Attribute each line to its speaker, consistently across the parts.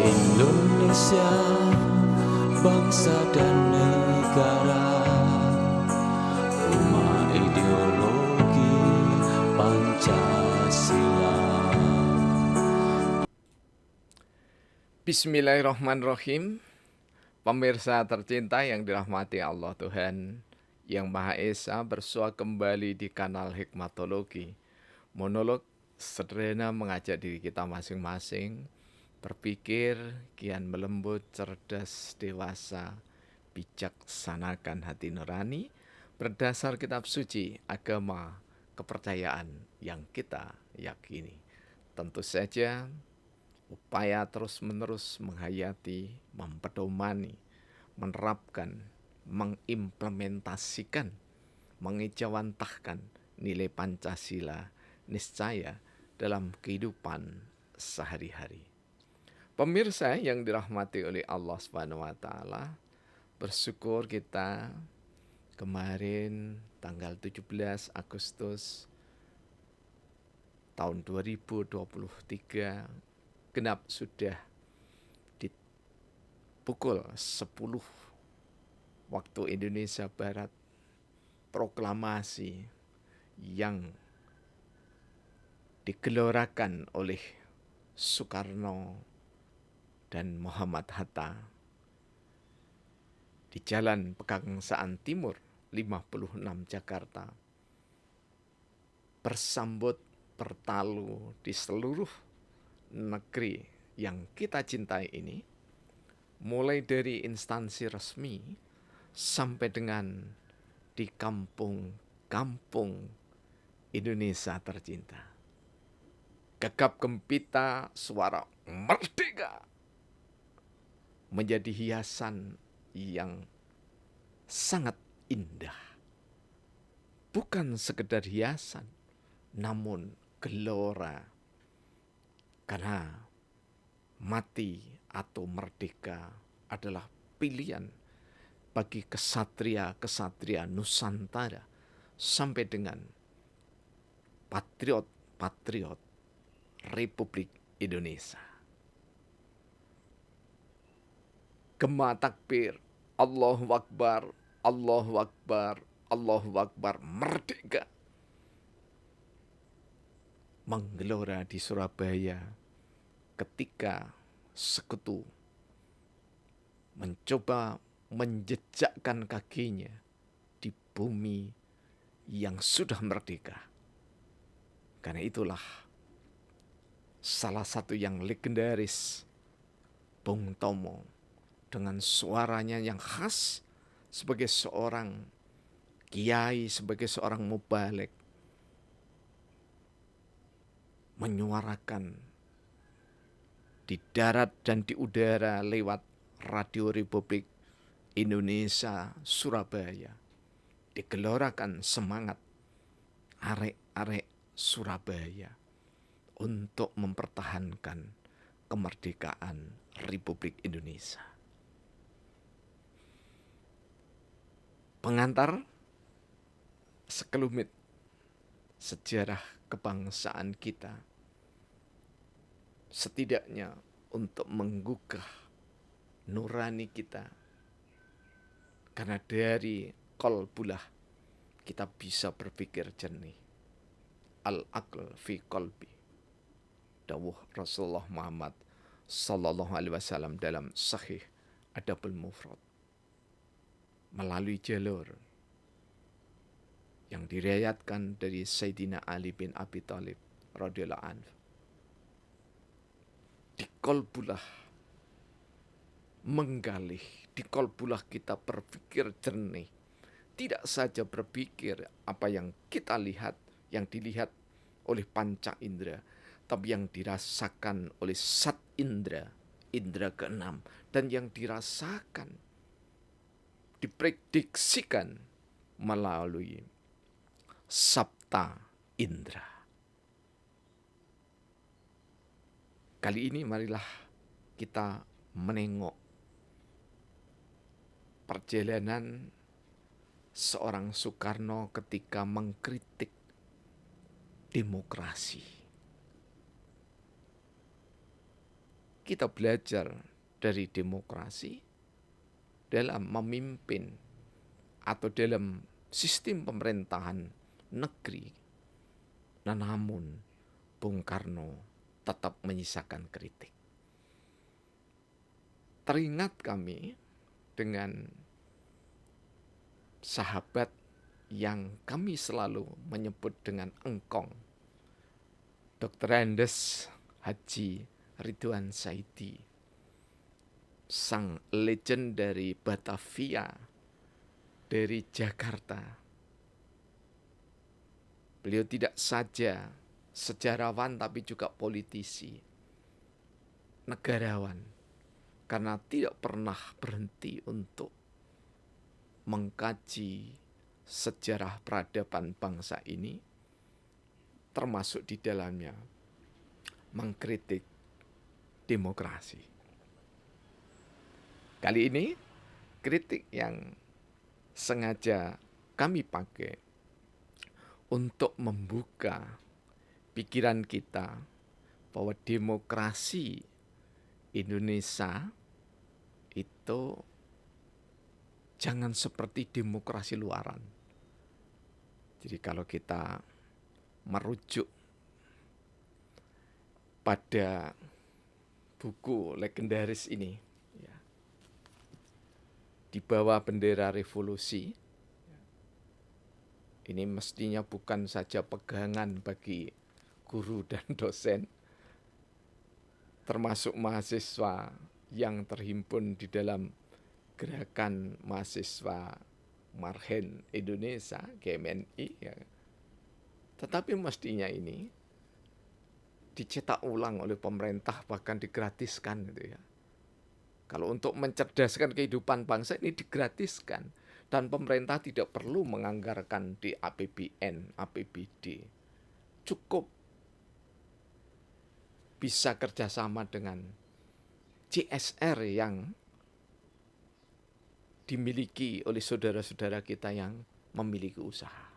Speaker 1: Indonesia, bangsa dan negara, rumah ideologi Pancasila.
Speaker 2: Bismillahirrahmanirrahim. Pemirsa tercinta yang dirahmati Allah Tuhan Yang Maha Esa, bersua kembali di kanal Hikmatologi. Monolog sederhana mengajak diri kita masing-masing berpikir kian melembut, cerdas, dewasa, bijaksanakan hati nurani berdasar kitab suci, agama, kepercayaan yang kita yakini. Tentu saja upaya terus-menerus menghayati, mempedomani, menerapkan, mengimplementasikan, mengejawantahkan nilai Pancasila niscaya dalam kehidupan sehari-hari. Pemirsa yang dirahmati oleh Allah Subhanahu wa taala, bersyukur kita kemarin tanggal 17 Agustus tahun 2023 genap sudah di pukul 10 waktu Indonesia Barat proklamasi yang digelorakan oleh Soekarno dan Muhammad Hatta di Jalan Pegangsaan Timur 56 Jakarta bersambut bertalu di seluruh negeri yang kita cintai ini, mulai dari instansi resmi sampai dengan di kampung-kampung Indonesia tercinta. Gegap gempita suara merdeka menjadi hiasan yang sangat indah. Bukan sekedar hiasan, namun gelora. Karena mati atau merdeka adalah pilihan bagi kesatria-kesatria Nusantara sampai dengan patriot-patriot Republik Indonesia. Gema takbir, Allahu Akbar, Allahu Akbar, Allahu Akbar, merdeka menggelora di Surabaya ketika sekutu mencoba menjejakkan kakinya di bumi yang sudah merdeka. Karena itulah salah satu yang legendaris, Bung Tomo, dengan suaranya yang khas sebagai seorang kiai, sebagai seorang mubalig, menyuarakan di darat dan di udara lewat Radio Republik Indonesia Surabaya, digelorakan semangat arek-arek Surabaya untuk mempertahankan kemerdekaan Republik Indonesia. Pengantar sekelumit sejarah kebangsaan kita, setidaknya untuk menggugah nurani kita. Karena dari qalbulah kita bisa berpikir jernih. Al-aql fi qalbi, dawuh Rasulullah Muhammad sallallahu alaihi wasallam dalam Sahih Adabul Mufrad, melalui jalur yang diriwayatkan dari Sayyidina Ali bin Abi Thalib radhiyallahu anhu. Di qalbulah menggalih, di qalbulah kita berpikir jernih. Tidak saja berpikir apa yang kita lihat, yang dilihat oleh panca indera, tapi yang dirasakan oleh sat indera, indera keenam, dan yang dirasakan, diprediksikan melalui sabta indera. Kali ini marilah kita menengok perjalanan seorang Soekarno ketika mengkritik demokrasi. kita belajar dari demokrasi dalam memimpin atau dalam sistem pemerintahan negeri. Nah, namun Bung Karno tetap menyisakan kritik. Teringat kami dengan sahabat yang kami selalu menyebut dengan engkong, Dr. Andes Haji Ridwan Saidi, sang legend dari Batavia, dari Jakarta. Beliau tidak saja sejarawan tapi juga politisi, negarawan, karena tidak pernah berhenti untuk mengkaji sejarah peradaban bangsa ini, termasuk di dalamnya mengkritik demokrasi. Kali ini kritik yang sengaja kami pakai untuk membuka pikiran kita bahwa demokrasi Indonesia itu jangan seperti demokrasi luaran. Jadi kalau kita merujuk pada buku legendaris ini, ya, di bawah bendera revolusi, ini mestinya bukan saja pegangan bagi guru dan dosen, termasuk mahasiswa yang terhimpun di dalam Gerakan Mahasiswa Marhen Indonesia, GMNI, ya. Tetapi mestinya ini dicetak ulang oleh pemerintah, bahkan digratiskan gitu ya. Kalau untuk mencerdaskan kehidupan bangsa ini digratiskan, dan pemerintah tidak perlu menganggarkan di APBN, APBD. Cukup bisa kerjasama dengan CSR yang dimiliki oleh saudara-saudara kita yang memiliki usaha.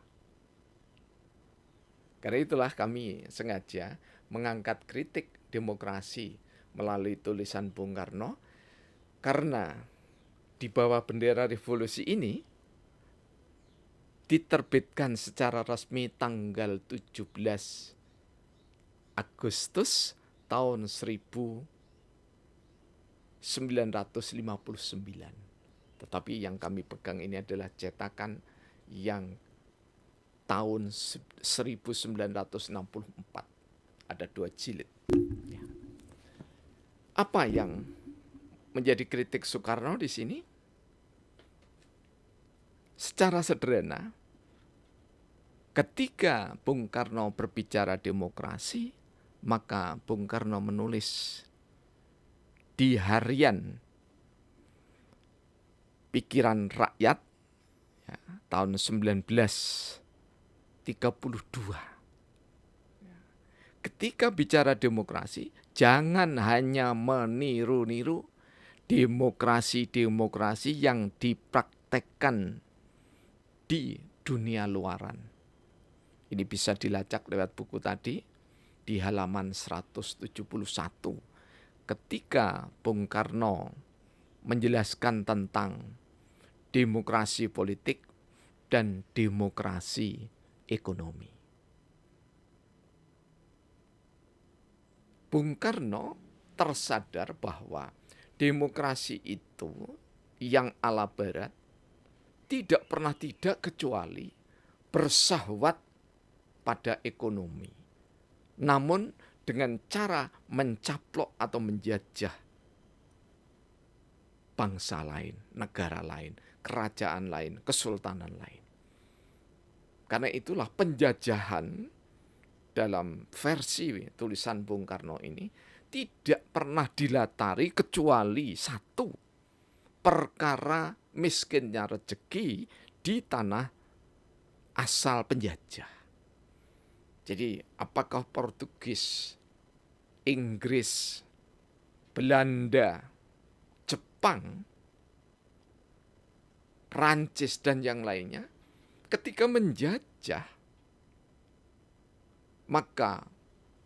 Speaker 2: Karena itulah kami sengaja mengangkat kritik demokrasi melalui tulisan Bung Karno, karena di bawah bendera revolusi ini diterbitkan secara resmi tanggal 17 Agustus tahun 1959. Tetapi yang kami pegang ini adalah cetakan yang tahun 1964. Ada 2 jilid. Ya. Apa yang menjadi kritik Soekarno di sini? Secara sederhana, ketika Bung Karno berbicara demokrasi, maka Bung Karno menulis di harian Pikiran Rakyat, ya, tahun 1932. Ketika bicara demokrasi, jangan hanya meniru-niru demokrasi-demokrasi yang dipraktekkan di dunia luaran. Ini bisa dilacak lewat buku tadi di halaman 171. Ketika Bung Karno menjelaskan tentang demokrasi politik dan demokrasi ekonomi. Bung Karno tersadar bahwa demokrasi itu yang ala barat tidak pernah tidak kecuali bersahwat pada ekonomi. Namun dengan cara mencaplok atau menjajah bangsa lain, negara lain, kerajaan lain, kesultanan lain. Karena itulah penjajahan dalam versi tulisan Bung Karno ini tidak pernah dilatari kecuali satu, perkara miskinnya rezeki di tanah asal penjajah. Jadi apakah Portugis, Inggris, Belanda, Jepang, Prancis dan yang lainnya, ketika menjajah, maka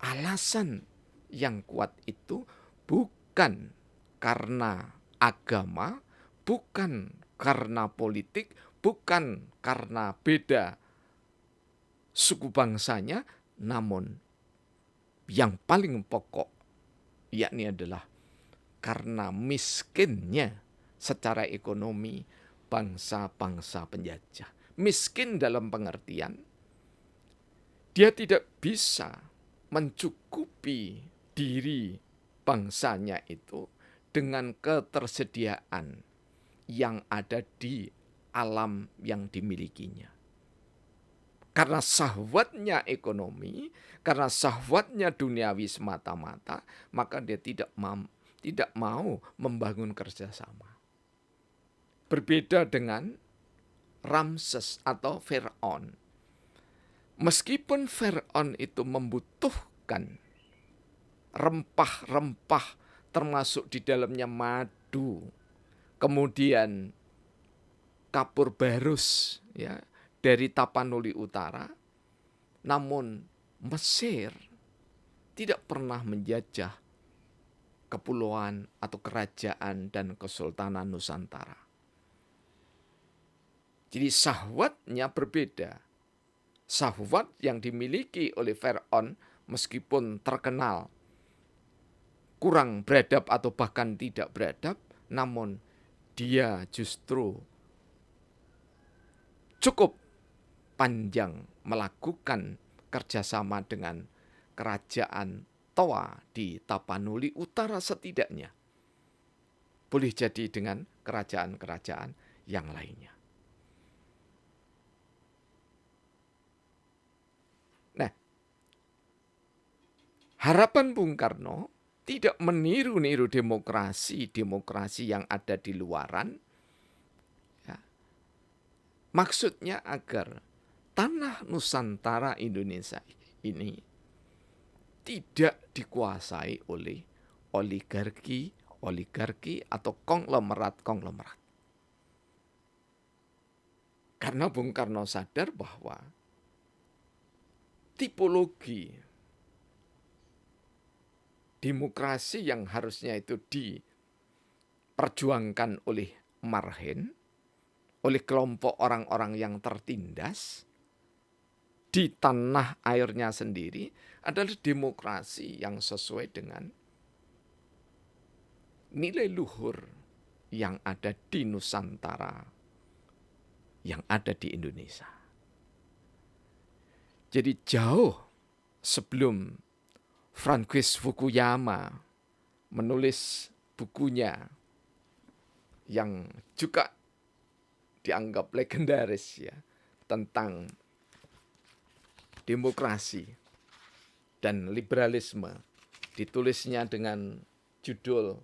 Speaker 2: alasan yang kuat itu bukan bukan karena agama, bukan karena politik, bukan karena beda suku bangsanya, namun yang paling pokok yakni adalah karena miskinnya secara ekonomi bangsa-bangsa penjajah. Miskin dalam pengertian dia tidak bisa mencukupi diri bangsanya itu dengan ketersediaan yang ada di alam yang dimilikinya. Karena syahwatnya ekonomi, karena syahwatnya duniawi semata-mata, maka dia tidak mau membangun kerjasama. Berbeda dengan Ramses atau Firaun. Meskipun Firaun itu membutuhkan rempah-rempah termasuk di dalamnya madu, kemudian kapur barus ya dari Tapanuli Utara, namun Mesir tidak pernah menjajah kepulauan atau kerajaan dan kesultanan Nusantara. Jadi syahwatnya berbeda. Syahwat yang dimiliki oleh Firaun meskipun terkenal kurang beradab atau bahkan tidak beradab, namun dia justru cukup panjang melakukan kerjasama dengan kerajaan Toa di Tapanuli Utara setidaknya. Boleh jadi dengan kerajaan-kerajaan yang lainnya. Nah, harapan Bung Karno tidak meniru-niru demokrasi yang ada di luaran. Ya. Maksudnya agar tanah Nusantara Indonesia ini tidak dikuasai oleh oligarki atau konglomerat. Karena Bung Karno sadar bahwa tipologi demokrasi yang harusnya itu diperjuangkan oleh marhen, oleh kelompok orang-orang yang tertindas di tanah airnya sendiri adalah demokrasi yang sesuai dengan nilai luhur yang ada di Nusantara, yang ada di Indonesia. Jadi jauh sebelum Francis Fukuyama menulis bukunya yang juga dianggap legendaris ya tentang demokrasi dan liberalisme, ditulisnya dengan judul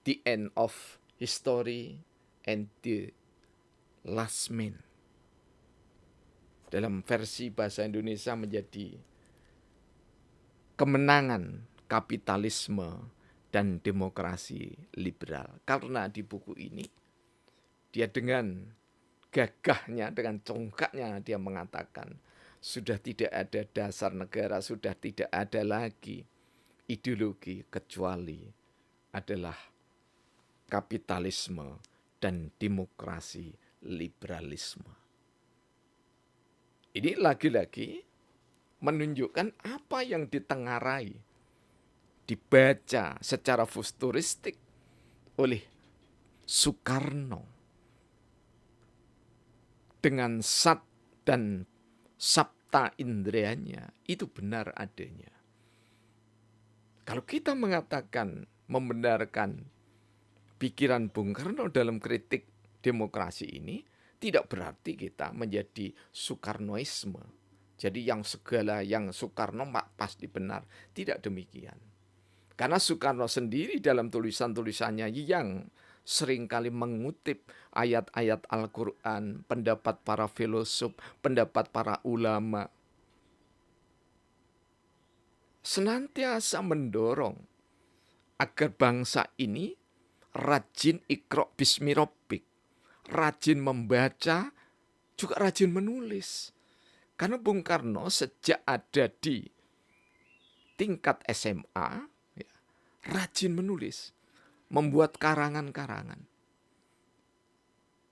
Speaker 2: The End of History and the Last Man. Dalam versi bahasa Indonesia menjadi kemenangan kapitalisme dan demokrasi liberal. Karena di buku ini dia dengan gagahnya, dengan congkaknya dia mengatakan sudah tidak ada dasar negara, sudah tidak ada lagi ideologi kecuali adalah kapitalisme dan demokrasi liberalisme. Ini lagi-lagi menunjukkan apa yang ditengarai, dibaca secara futuristik oleh Soekarno dengan sat dan sabta indrianya itu benar adanya. Kalau kita mengatakan membenarkan pikiran Bung Karno dalam kritik demokrasi ini, tidak berarti kita menjadi Soekarnoisme. Jadi yang segala yang Soekarno pasti benar. Tidak demikian. Karena Soekarno sendiri dalam tulisan-tulisannya yang seringkali mengutip ayat-ayat Al-Quran, pendapat para filosof, pendapat para ulama, senantiasa mendorong agar bangsa ini rajin iqra' bismi rabbik, rajin membaca, juga rajin menulis. Karena Bung Karno sejak ada di tingkat SMA, ya, rajin menulis. membuat karangan-karangan.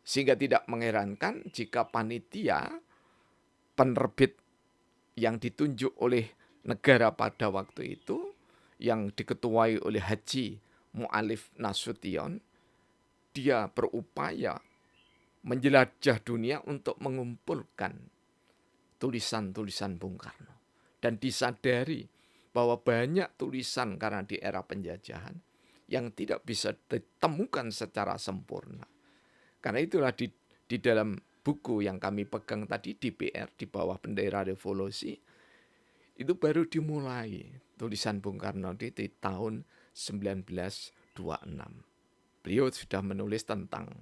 Speaker 2: Sehingga tidak mengherankan jika panitia penerbit yang ditunjuk oleh negara pada waktu itu, yang diketuai oleh Haji Mu'alif Nasution, dia berupaya menjelajah dunia untuk mengumpulkan tulisan-tulisan Bung Karno. Dan disadari bahwa banyak tulisan karena di era penjajahan yang tidak bisa ditemukan secara sempurna. Karena itulah di dalam buku yang kami pegang tadi, DPR, di bawah bendera revolusi, itu baru dimulai tulisan Bung Karno di tahun 1926. Beliau sudah menulis tentang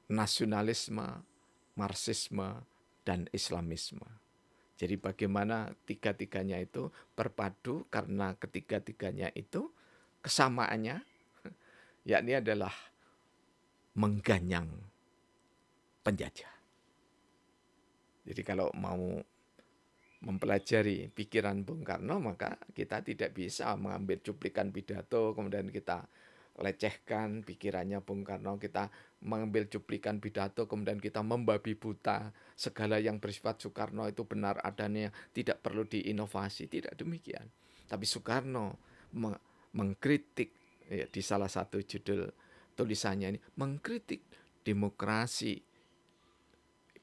Speaker 2: nasionalisme, Marxisme, dan Islamisme. Jadi bagaimana tiga-tiganya itu berpadu, karena ketiga-tiganya itu kesamaannya yakni adalah mengganyang penjajah. Jadi kalau mau mempelajari pikiran Bung Karno, maka kita tidak bisa mengambil cuplikan pidato kemudian kita lecehkan pikirannya Bung Karno, kita mengambil cuplikan pidato kemudian kita membabi buta segala yang bersifat Soekarno itu benar adanya, tidak perlu diinovasi. Tidak demikian. Tapi Soekarno mengkritik, ya, di salah satu judul tulisannya ini, mengkritik demokrasi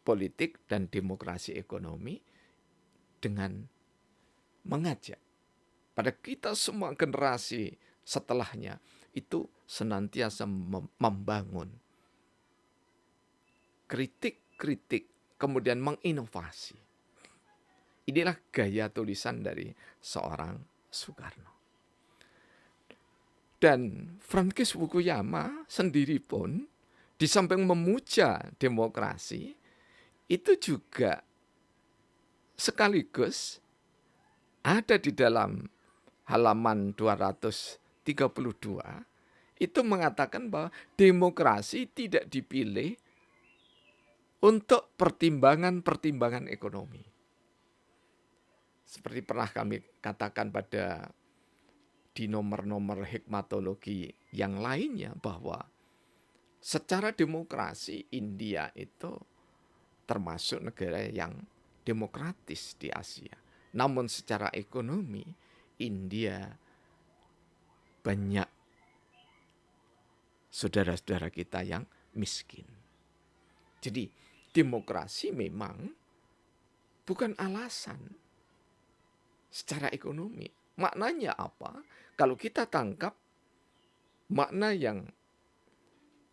Speaker 2: politik dan demokrasi ekonomi dengan mengajak pada kita semua generasi setelahnya itu senantiasa membangun kritik-kritik, kemudian menginovasi. Inilah gaya tulisan dari seorang Soekarno. Dan Francis Fukuyama sendiri pun di samping memuja demokrasi, itu juga sekaligus ada di dalam halaman 232 itu mengatakan bahwa demokrasi tidak dipilih untuk pertimbangan-pertimbangan ekonomi. Seperti pernah kami katakan pada di nomor-nomor hikmatologi yang lainnya, bahwa secara demokrasi India itu termasuk negara yang demokratis di Asia. Namun secara ekonomi India banyak saudara-saudara kita yang miskin. Jadi demokrasi memang bukan alasan secara ekonomi. Maknanya apa? Kalau kita tangkap makna yang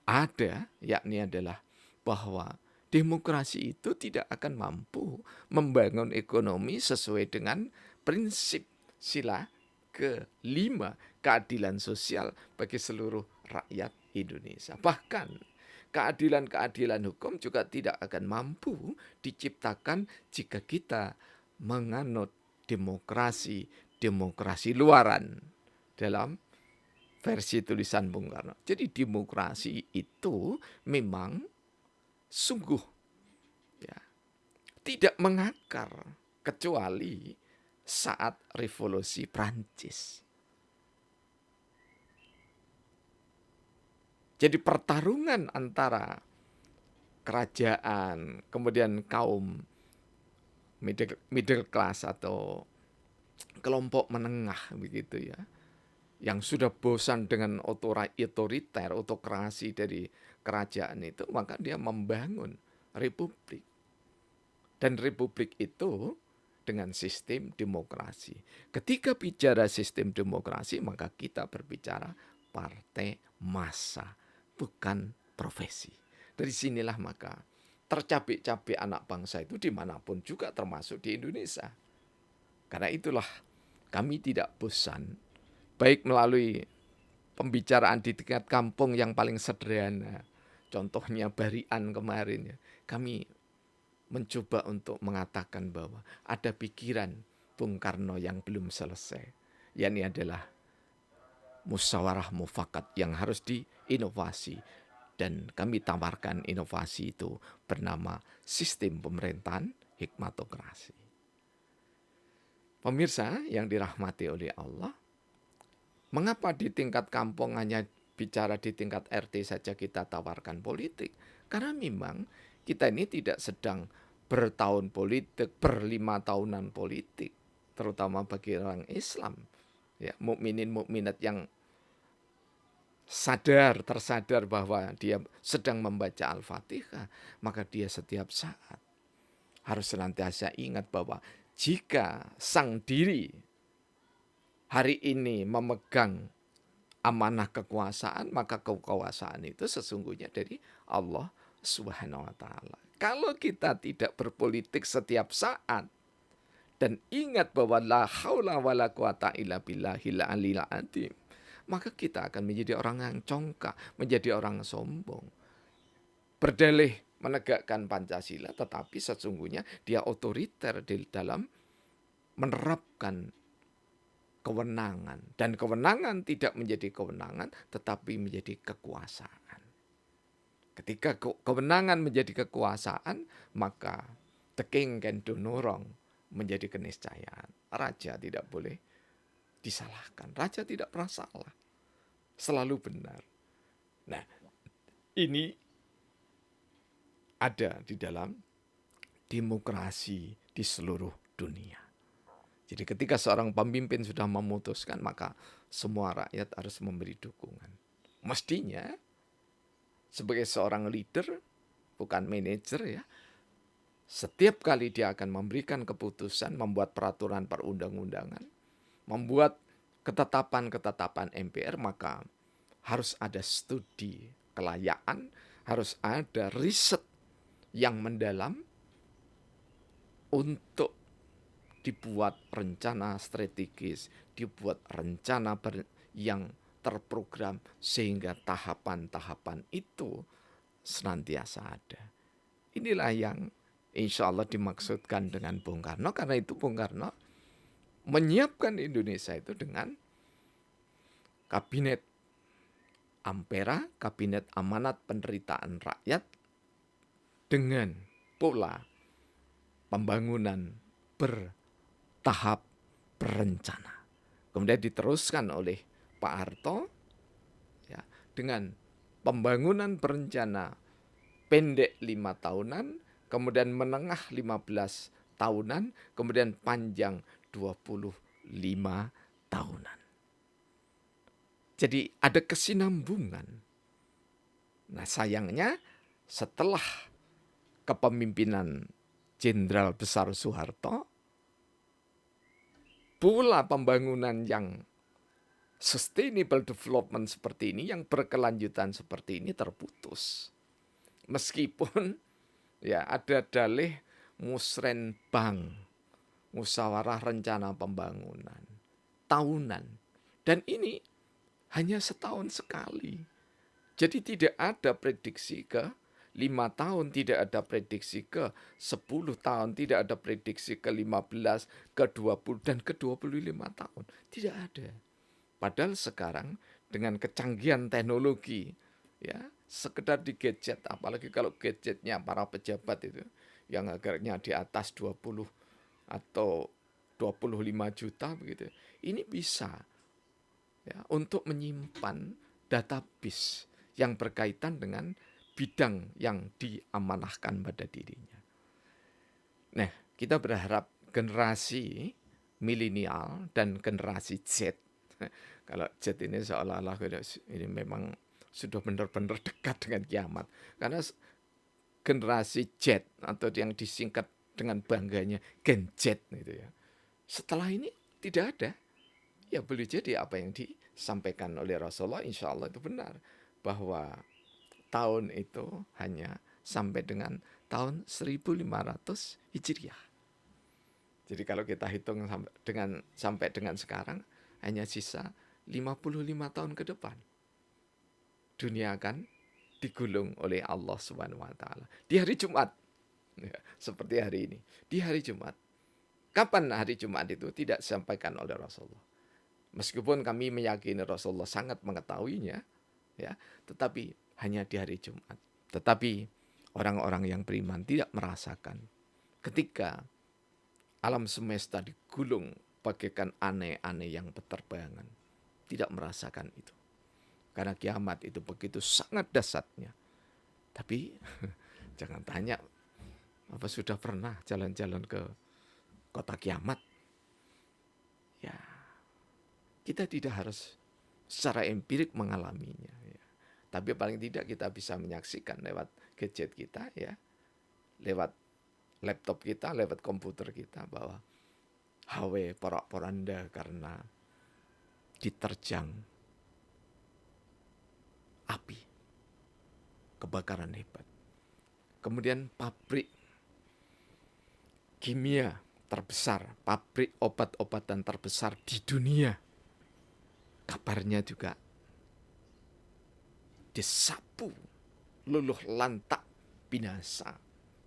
Speaker 2: ada, yakni adalah bahwa demokrasi itu tidak akan mampu membangun ekonomi sesuai dengan prinsip sila kelima, keadilan sosial bagi seluruh rakyat Indonesia. Bahkan keadilan-keadilan hukum juga tidak akan mampu diciptakan jika kita menganut demokrasi luaran dalam versi tulisan Bung Karno. Jadi demokrasi itu memang sungguh ya, tidak mengakar kecuali saat revolusi Prancis. Jadi pertarungan antara kerajaan, kemudian kaum middle class atau kelompok menengah begitu ya, yang sudah bosan dengan otoriter, autokrasi dari kerajaan itu, maka dia membangun republik. Dan republik itu dengan sistem demokrasi. Ketika bicara sistem demokrasi, maka kita berbicara partai massa, bukan profesi. Dari sinilah maka tercapek-capek anak bangsa itu dimanapun juga, termasuk di Indonesia. Karena itulah kami tidak bosan, baik melalui pembicaraan di tingkat kampung yang paling sederhana, contohnya Barian kemarin, kami mencoba untuk mengatakan bahwa ada pikiran Bung Karno yang belum selesai, yakni adalah musyawarah mufakat yang harus diinovasi. Dan kami tawarkan inovasi itu bernama sistem pemerintahan hikmatokrasi. Pemirsa yang dirahmati oleh Allah, Mengapa di tingkat kampung hanya bicara di tingkat RT saja kita tawarkan politik? Karena memang kita ini tidak sedang bertahun politik, berlima tahunan politik, terutama bagi orang Islam. Ya, mukminin mukminat yang tersadar bahwa dia sedang membaca Al-Fatihah, maka dia setiap saat harus senantiasa ingat bahwa jika sang diri hari ini memegang amanah kekuasaan, maka kekuasaan itu sesungguhnya dari Allah Subhanahu wa taala. Kalau kita tidak berpolitik setiap saat dan ingat bahwa la haula wala quwata illa billahil aliyil azim, maka kita akan menjadi orang yang congkak, menjadi orang sombong. Berdalih menegakkan Pancasila, tetapi sesungguhnya dia otoriter di dalam menerapkan kewenangan. Dan kewenangan tidak menjadi kewenangan, tetapi menjadi kekuasaan. Ketika kewenangan menjadi kekuasaan, maka the king can do no wrong, menjadi keniscayaan. Raja tidak boleh disalahkan. Raja tidak pernah salah. Selalu benar. Nah, ini ada di dalam demokrasi di seluruh dunia. Jadi ketika seorang pemimpin sudah memutuskan, maka semua rakyat harus memberi dukungan. Mestinya sebagai seorang leader, bukan manajer ya, setiap kali dia akan memberikan keputusan, membuat peraturan perundang-undangan, membuat ketetapan-ketetapan MPR, maka harus ada studi kelayakan, harus ada riset yang mendalam untuk dibuat rencana strategis, dibuat rencana yang terprogram sehingga tahapan-tahapan itu senantiasa ada. Inilah yang insya Allah dimaksudkan dengan Bung Karno, karena itu Bung Karno menyiapkan Indonesia itu dengan kabinet Ampera, kabinet amanat penderitaan rakyat, dengan pola pembangunan bertahap berencana. Kemudian diteruskan oleh Pak Harto ya, dengan pembangunan berencana pendek 5 tahunan, kemudian menengah 15 tahunan, kemudian panjang 25 tahunan. Jadi ada kesinambungan. Nah sayangnya setelah kepemimpinan Jenderal Besar Soeharto, pola pembangunan yang sustainable development seperti ini, yang berkelanjutan seperti ini terputus. Meskipun ya ada dalih musrenbang, musyawarah rencana pembangunan tahunan, dan ini hanya setahun sekali. Jadi tidak ada prediksi ke 5 tahun, tidak ada prediksi ke 10 tahun, tidak ada prediksi ke 15, ke 20, dan ke 25 tahun. Tidak ada. Padahal sekarang dengan kecanggihan teknologi, ya sekedar di gadget, apalagi kalau gadgetnya para pejabat itu, yang harganya di atas 20 atau 25 juta begitu, ini bisa ya, untuk menyimpan database yang berkaitan dengan bidang yang diamanahkan pada dirinya. Nah, kita berharap generasi milenial dan generasi Z, kalau Z ini seolah-olah ini memang sudah benar-benar dekat dengan kiamat, karena generasi Z atau yang disingkat dengan bangganya Gen Z gitu ya, setelah ini tidak ada. Ya boleh jadi apa yang disampaikan oleh Rasulullah insya Allah itu benar, bahwa tahun itu hanya sampai dengan tahun 1500 Hijriah. Jadi kalau kita hitung sampai dengan sekarang, hanya sisa 55 tahun ke depan. Dunia akan digulung oleh Allah Subhanahu wa taala di hari Jumat. Ya, seperti hari ini, di hari Jumat. Kapan hari Jumat itu tidak disampaikan oleh Rasulullah. Meskipun kami meyakini Rasulullah sangat mengetahuinya, ya, tetapi hanya di hari Jumat. Tetapi orang-orang yang beriman tidak merasakan ketika alam semesta digulung bagaikan aneh-aneh yang berterbangan. tidak merasakan itu. Karena kiamat itu begitu sangat dahsyatnya. Tapi jangan tanya, apa sudah pernah jalan-jalan ke kota kiamat? Ya, kita tidak harus secara empirik mengalaminya. Ya. Tapi paling tidak kita bisa menyaksikan lewat gadget kita, ya, lewat laptop kita, lewat komputer kita, bahwa hawe porak-poranda karena diterjang api, kebakaran hebat. Kemudian pabrik kimia terbesar, pabrik obat-obatan terbesar di dunia, kabarnya juga disapu luluh lantak binasa,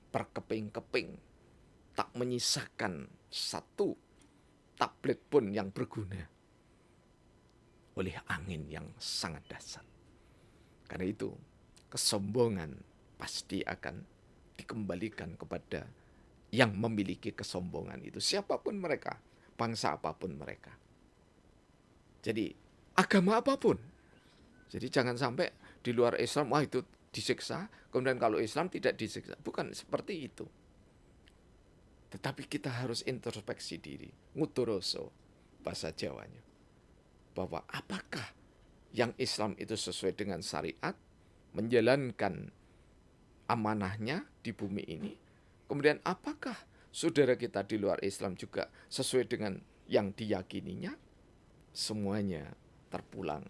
Speaker 2: berkeping-keping, tak menyisakan satu tablet pun yang berguna oleh angin yang sangat dahsyat. Karena itu kesombongan pasti akan dikembalikan kepada yang memiliki kesombongan itu, siapapun mereka, bangsa apapun mereka. Jadi agama apapun. Jadi jangan sampai di luar Islam, wah itu disiksa, kemudian kalau Islam tidak disiksa. Bukan seperti itu. Tetapi kita harus introspeksi diri, nguturoso bahasa Jawanya, bahwa apakah yang Islam itu sesuai dengan syariat, menjalankan amanahnya di bumi ini. Kemudian apakah saudara kita di luar Islam juga sesuai dengan yang diyakininya? Semuanya terpulang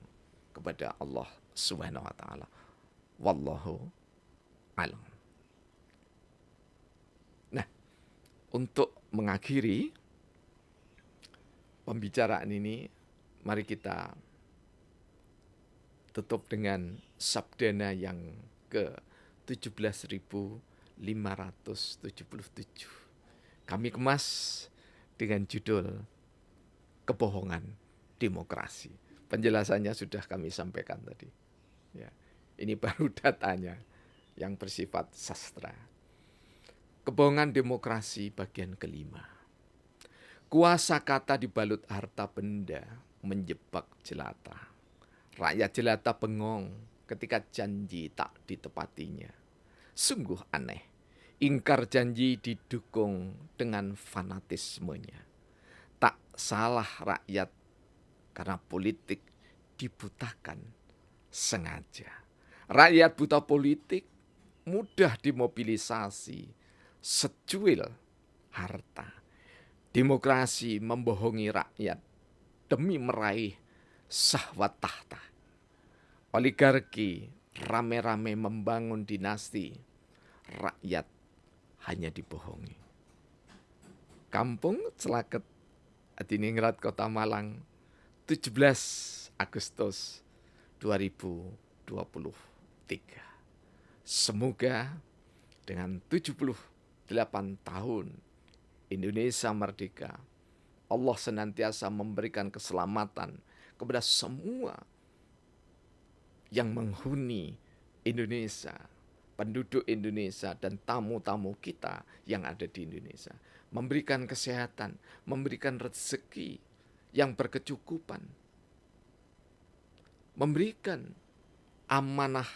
Speaker 2: kepada Allah Subhanahu wa taala. Wallahu a'lam. Nah, untuk mengakhiri pembicaraan ini, mari kita tutup dengan sabdana yang ke-17.577. Kami kemas dengan judul Kebohongan Demokrasi. Penjelasannya sudah kami sampaikan tadi. Ya, ini baru datanya yang bersifat sastra. Kebohongan demokrasi bagian kelima. Kuasa kata dibalut harta benda menjebak jelata. Rakyat jelata bengong ketika janji tak ditepatinya. Sungguh aneh, ingkar janji didukung dengan fanatismenya. Tak salah rakyat karena politik dibutakan sengaja. Rakyat buta politik mudah dimobilisasi secuil harta. Demokrasi membohongi rakyat demi meraih syahwat tahta. Oligarki rame-rame membangun dinasti, rakyat hanya dibohongi. Kampung Celaket, Adiningrat, Kota Malang, 17 Agustus 2023. Semoga dengan 78 tahun Indonesia merdeka, Allah senantiasa memberikan keselamatan kepada semua yang menghuni Indonesia, penduduk Indonesia dan tamu-tamu kita yang ada di Indonesia. Memberikan kesehatan, memberikan rezeki yang berkecukupan, memberikan amanah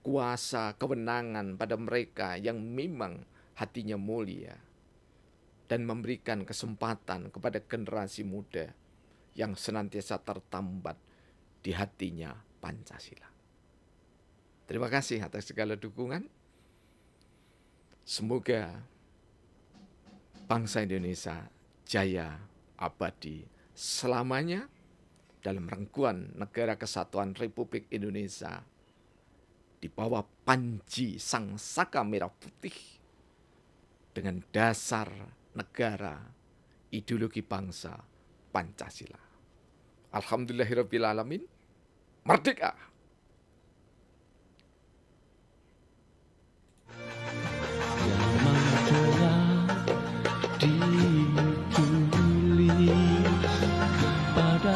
Speaker 2: kuasa, kewenangan pada mereka yang memang hatinya mulia, dan memberikan kesempatan kepada generasi muda yang senantiasa tertambat di hatinya Pancasila. Terima kasih atas segala dukungan. Semoga bangsa Indonesia jaya abadi selamanya dalam rengkuan Negara Kesatuan Republik Indonesia di bawah panji Sang Saka Merah Putih dengan dasar negara, ideologi bangsa Pancasila. Alhamdulillahirabbil alamin. Merdeka.
Speaker 1: Yang mana ditulis pada